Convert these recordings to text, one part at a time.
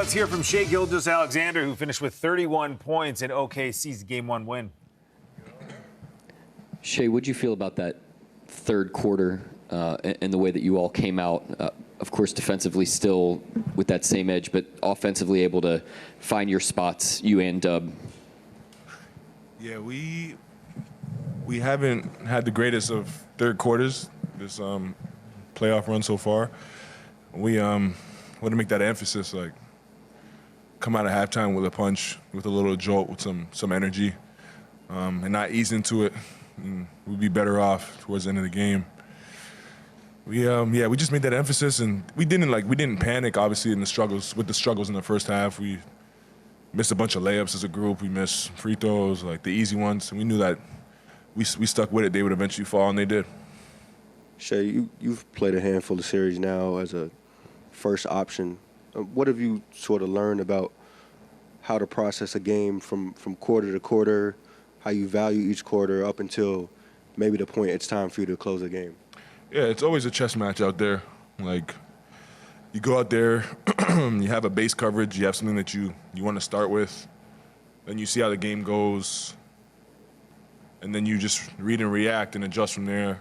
Let's hear from Shai Gilgeous-Alexander, who finished with 31 points in OKC's Game 1 win. Shai, what did you feel about that third quarter and the way that you all came out? Of course, defensively still with that same edge, but offensively able to find your spots, you and Dub. Yeah, we haven't had the greatest of third quarters this playoff run so far. We want to make that emphasis, like come out of halftime with a punch, with a little jolt, with some energy, and not ease into it. And we'd be better off towards the end of the game. We just made that emphasis, and we didn't panic. Obviously, with the struggles in the first half, we missed a bunch of layups as a group. We missed free throws, like the easy ones, and we knew that we stuck with it. They would eventually fall, and they did. Shai, you've played a handful of series now as a first option. What have you sort of learned about how to process a game from quarter to quarter, how you value each quarter up until maybe the point it's time for you to close the game? Yeah, it's always a chess match out there. Like, you go out there, you have a base coverage, you have something that you want to start with, then you see how the game goes, and then you just read and react and adjust from there.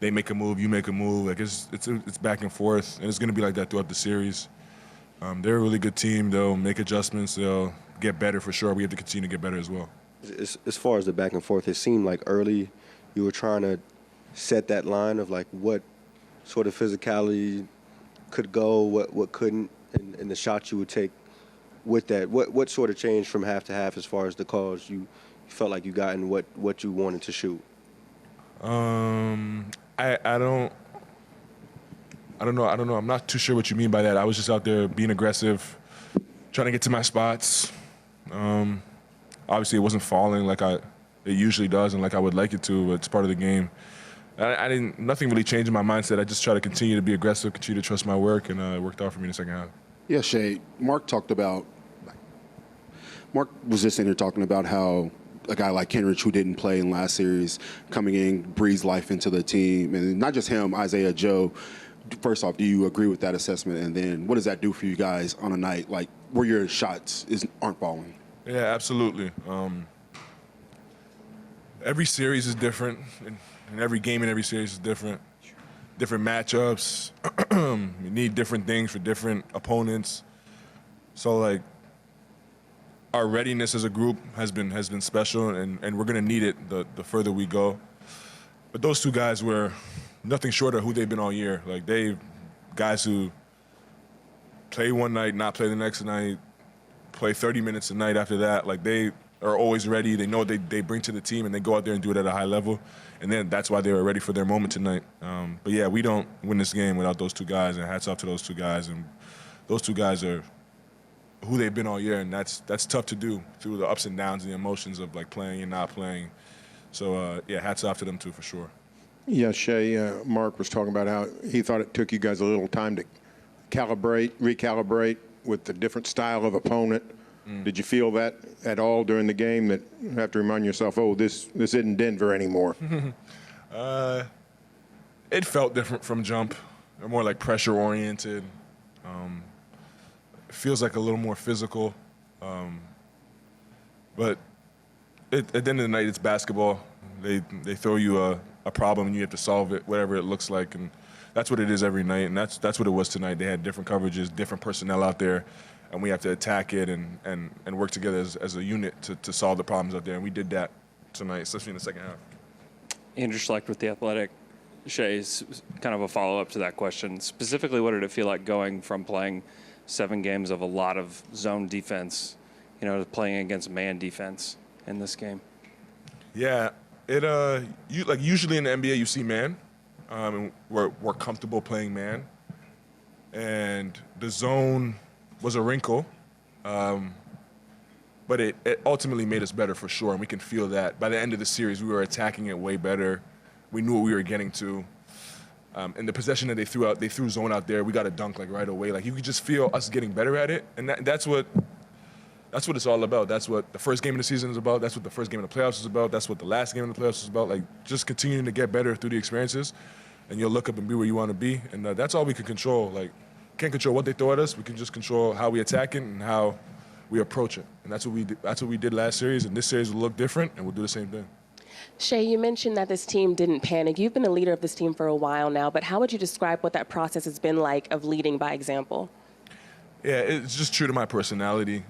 They make a move, you make a move. Like, it's back and forth, and it's going to be like that throughout the series. They're a really good team. They'll make adjustments. They'll get better for sure. We have to continue to get better as well. As far as the back and forth, it seemed like early you were trying to set that line of like what sort of physicality could go, what couldn't, and the shots you would take with that. What sort of changed from half to half as far as the calls you felt like you got and what you wanted to shoot? I don't know. I'm not too sure what you mean by that. I was just out there being aggressive, trying to get to my spots. Obviously, it wasn't falling like it usually does and like I would like it to, but it's part of the game. Nothing really changed in my mindset. I just try to continue to be aggressive, continue to trust my work, and it worked out for me in the second half. Yeah, Shai, Mark was just in here talking about how a guy like Kenrich, who didn't play in last series, coming in, breathes life into the team. And not just him, Isaiah Joe. First off, do you agree with that assessment? And then what does that do for you guys on a night like where your shots aren't falling? Yeah, absolutely. Every series is different, and every game in every series is different. Different matchups. You need different things for different opponents. So, like, our readiness as a group has been special, and we're going to need it the further we go. But those two guys were nothing short of who they've been all year. Like, guys who play one night, not play the next night, play 30 minutes a night after that. Like, they are always ready. They know what they bring to the team, and they go out there and do it at a high level. And then that's why they were ready for their moment tonight. But, yeah, we don't win this game without those two guys, and hats off to those two guys. And those two guys are who they've been all year, and that's tough to do through the ups and downs and the emotions of, like, playing and not playing. So, yeah, hats off to them, too, for sure. Yeah, Shai, Mark was talking about how he thought it took you guys a little time to recalibrate with the different style of opponent. Did you feel that at all during the game, that you have to remind yourself, oh, this isn't Denver anymore? It felt different from jump. More like pressure-oriented. It feels like a little more physical. But at the end of the night, it's basketball. They throw you a problem and you have to solve it, whatever it looks like. And that's what it is every night, and that's what it was tonight. They had different coverages, different personnel out there, and we have to attack it and work together as a unit to solve the problems out there. And we did that tonight, especially in the second half. Andrew Schlecht with The Athletic. Shai's kind of a follow-up to that question. Specifically, what did it feel like going from playing 7 games of a lot of zone defense, to playing against man defense in this game? Yeah, usually in the NBA you see man, and we're comfortable playing man, and the zone was a wrinkle, but it ultimately made us better for sure, and we can feel that. By the end of the series, we were attacking it way better. We knew what we were getting to. And the possession that they threw zone out there, we got a dunk like right away. Like, you could just feel us getting better at it, and that's what it's all about. That's what the first game of the season is about. That's what the first game of the playoffs is about. That's what the last game of the playoffs is about. Like, just continuing to get better through the experiences, and you'll look up and be where you want to be. And that's all we can control. Like, can't control what they throw at us. We can just control how we attack it and how we approach it. And that's what we did last series, and this series will look different, and we'll do the same thing. Shea, you mentioned that this team didn't panic. You've been a leader of this team for a while now, but how would you describe what that process has been like of leading by example? Yeah, it's just true to my personality.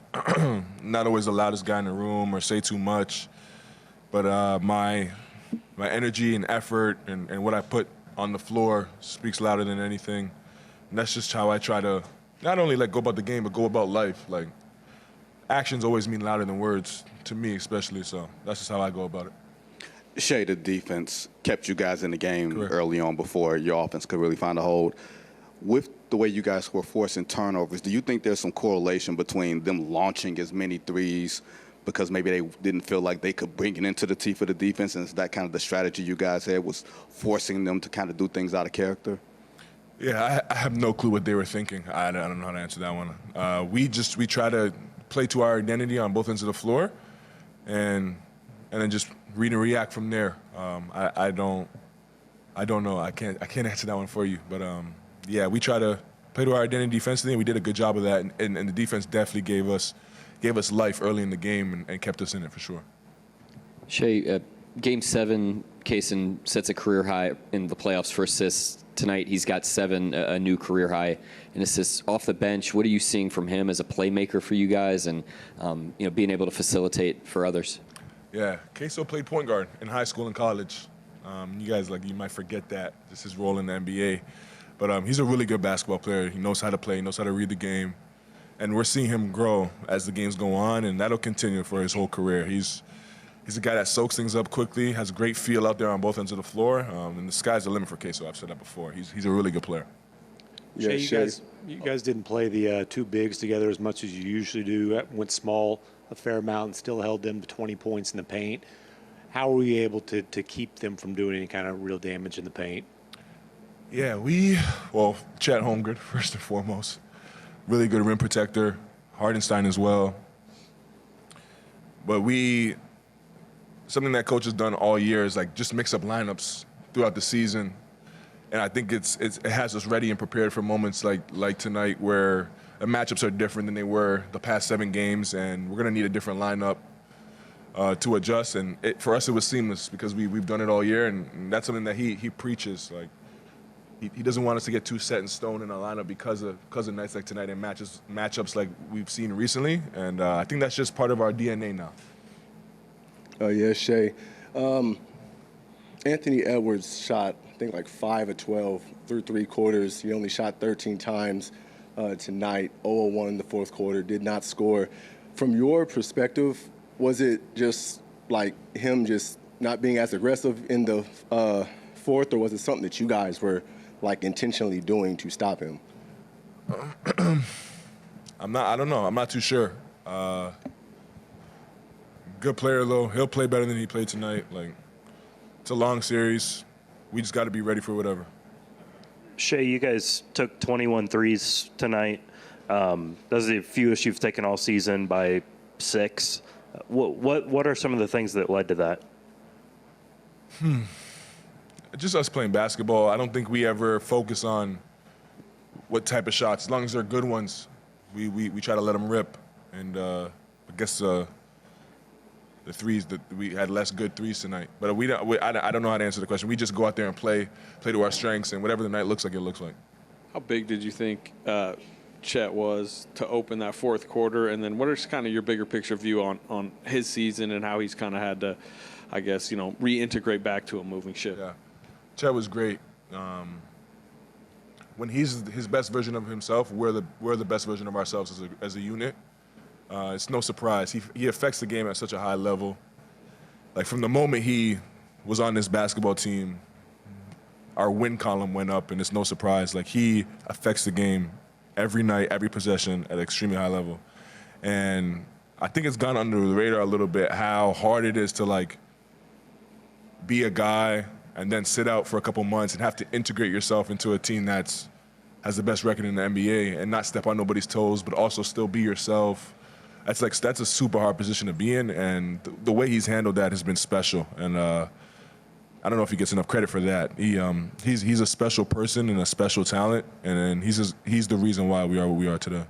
Not always the loudest guy in the room or say too much, but my energy and effort and what I put on the floor speaks louder than anything. And that's just how I try to not only go about the game, but go about life. Like, actions always mean louder than words, to me especially, so that's just how I go about it. Shea, the defense kept you guys in the game early on before your offense could really find a hold. With the way you guys were forcing turnovers, do you think there's some correlation between them launching as many threes because maybe they didn't feel like they could bring it into the teeth of the defense, and is that kind of the strategy you guys had, was forcing them to kind of do things out of character? Yeah, I have no clue what they were thinking. I don't know how to answer that one. We try to play to our identity on both ends of the floor, and then just read and react from there. I don't know. I can't answer that one for you. But yeah, we try to play to our identity defensively, and we did a good job of that. And the defense definitely gave us life early in the game and kept us in it for sure. Shea, Game 7, Kaysen sets a career high in the playoffs for assists. Tonight, he's got 7, a new career high in assists off the bench. What are you seeing from him as a playmaker for you guys, and being able to facilitate for others? Yeah, Kaysen played point guard in high school and college. You guys, you might forget that. This is his role in the NBA. But he's a really good basketball player. He knows how to play, he knows how to read the game. And we're seeing him grow as the games go on, and that'll continue for his whole career. He's a guy that soaks things up quickly, has a great feel out there on both ends of the floor, and the sky's the limit for Kaysen. I've said that before. He's a really good player. Yeah, you guys didn't play the two bigs together as much as you usually do. Went small a fair amount and still held them to 20 points in the paint. How were we able to keep them from doing any kind of real damage in the paint? Yeah, Chet Holmgren, first and foremost. Really good rim protector. Hardenstein as well. But something that coach has done all year is just mix up lineups throughout the season. And I think it has us ready and prepared for moments like tonight, where the matchups are different than they were the past 7 games, and we're going to need a different lineup to adjust. And for us, it was seamless because we've done it all year, and that's something that he preaches. He doesn't want us to get too set in stone in our lineup because of nights like tonight and matchups like we've seen recently. And I think that's just part of our DNA now. Yeah, Shea. Anthony Edwards shot, I think, 5 of 12 through 3 quarters. He only shot 13 times tonight, 0-1 in the fourth quarter, did not score. From your perspective, was it just him just not being as aggressive in the fourth, or was it something that you guys were intentionally doing to stop him? I don't know. I'm not too sure. Good player, though. He'll play better than he played tonight. It's a long series. We just got to be ready for whatever. Shea, you guys took 21 threes tonight. Those are the fewest you've taken all season by 6. What are some of the things that led to that? Just us playing basketball. I don't think we ever focus on what type of shots. As long as they're good ones, we try to let them rip. And I guess the threes, that we had less good threes tonight. But I don't know how to answer the question. We just go out there and play to our strengths, and whatever the night looks like, it looks like. How big did you think Chet was to open that fourth quarter? And then what is kind of your bigger picture view on his season and how he's kind of had to, I guess, reintegrate back to a moving ship? Yeah. Chet was great. When he's his best version of himself, we're the best version of ourselves as a unit. It's no surprise. He affects the game at such a high level. From the moment he was on this basketball team, our win column went up, and it's no surprise. He affects the game every night, every possession at an extremely high level. And I think it's gone under the radar a little bit how hard it is to be a guy and then sit out for a couple months and have to integrate yourself into a team has the best record in the NBA and not step on nobody's toes, but also still be yourself. That's a super hard position to be in, and the way he's handled that has been special. And I don't know if he gets enough credit for that. He's a special person and a special talent, and he's the reason why we are what we are today.